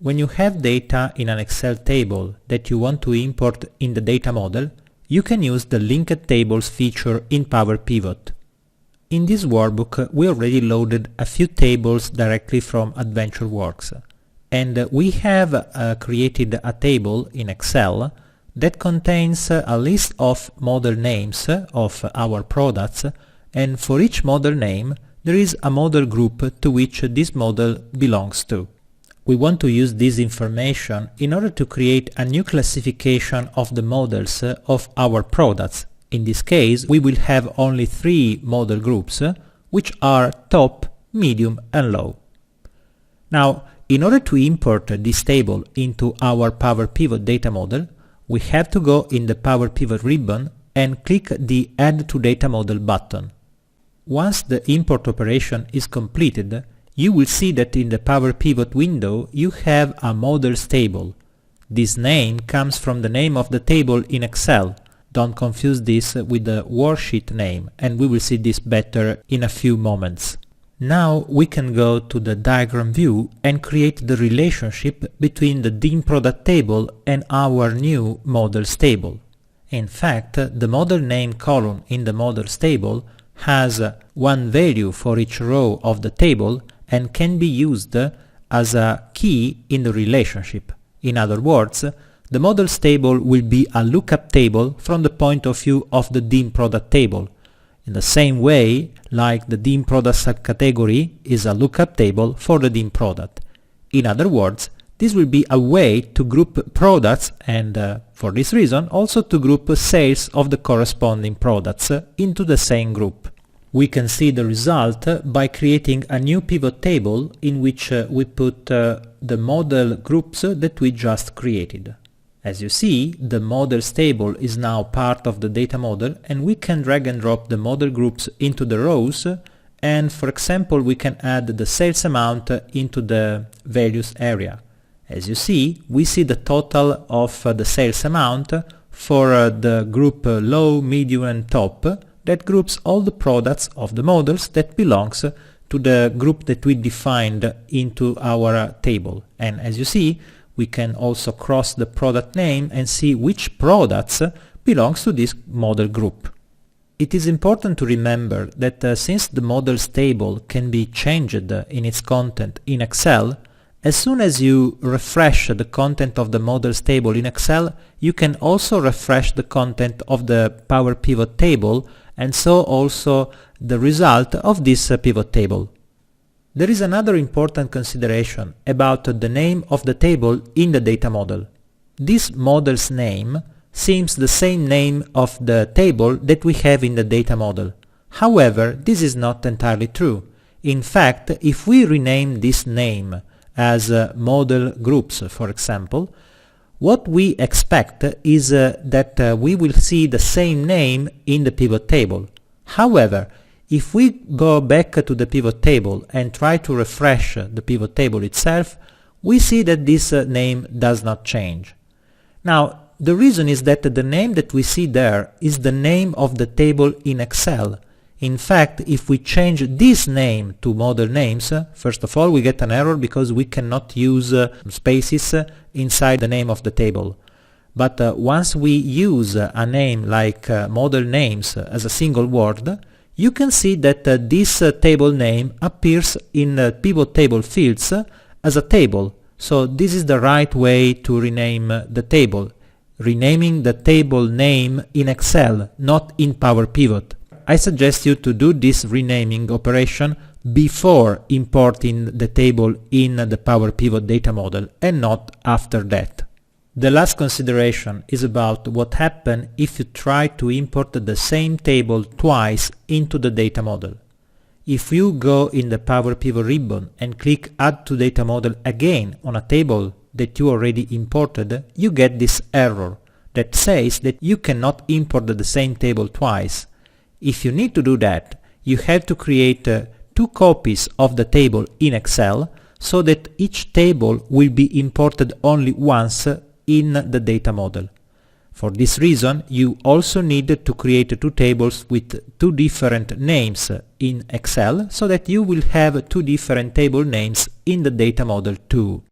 When you have data in an Excel table that you want to import in the data model, you can use the Linked Tables feature in Power Pivot. In this workbook, we already loaded a few tables directly from AdventureWorks, and we have created a table in Excel that contains a list of model names of our products, and for each model name there is a model group to which this model belongs to. We want to use this information in order to create a new classification of the models of our products. In this case, we will have only 3 model groups, which are top, medium and low. Now, in order to import this table into our Power Pivot data model, we have to go in the Power Pivot ribbon and click the Add to Data Model button. Once the import operation is completed, you will see that in the Power Pivot window you have a models table. This name comes from the name of the table in Excel. Don't confuse this with the worksheet name, and we will see this better in a few moments. Now we can go to the diagram view and create the relationship between the DIN product table and our new models table. In fact, the model name column in the models table has one value for each row of the table and can be used as a key in the relationship. In other words, the models table will be a lookup table from the point of view of the DIN product table, in the same way like the DIN product subcategory is a lookup table for the DIN product. In other words, this will be a way to group products and, for this reason, also to group sales of the corresponding products into the same group. We can see the result by creating a new pivot table in which we put the model groups that we just created. As you see, the models table is now part of the data model, and we can drag and drop the model groups into the rows, and for example we can add the sales amount into the values area. As you see, we see the total of the sales amount for the group low, medium and top that groups all the products of the models that belongs to the group that we defined into our table. And as you see, we can also cross the product name and see which products belongs to this model group. It is important to remember that since the models table can be changed in its content in Excel, as soon as you refresh the content of the models table in Excel, you can also refresh the content of the Power Pivot table, and so also the result of this pivot table. There is another important consideration about the name of the table in the data model. This model's name seems the same name of the table that we have in the data model. However, this is not entirely true. In fact, if we rename this name as model groups, for example, what we expect is that we will see the same name in the pivot table. However, if we go back to the pivot table and try to refresh the pivot table itself, we see that this name does not change. Now, the reason is that the name that we see there is the name of the table in Excel. In fact, if we change this name to model names, first of all we get an error because we cannot use spaces inside the name of the table. But once we use a name like model names as a single word, you can see that this table name appears in pivot table fields as a table. So this is the right way to rename the table. Renaming the table name in Excel, not in Power Pivot. I suggest you to do this renaming operation before importing the table in the Power Pivot data model and not after that. The last consideration is about what happens if you try to import the same table twice into the data model. If you go in the Power Pivot ribbon and click Add to Data Model again on a table that you already imported, you get this error that says that you cannot import the same table twice. If you need to do that, you have to create 2 copies of the table in Excel so that each table will be imported only once in the data model. For this reason, you also need to create 2 tables with 2 different names in Excel so that you will have 2 different table names in the data model too.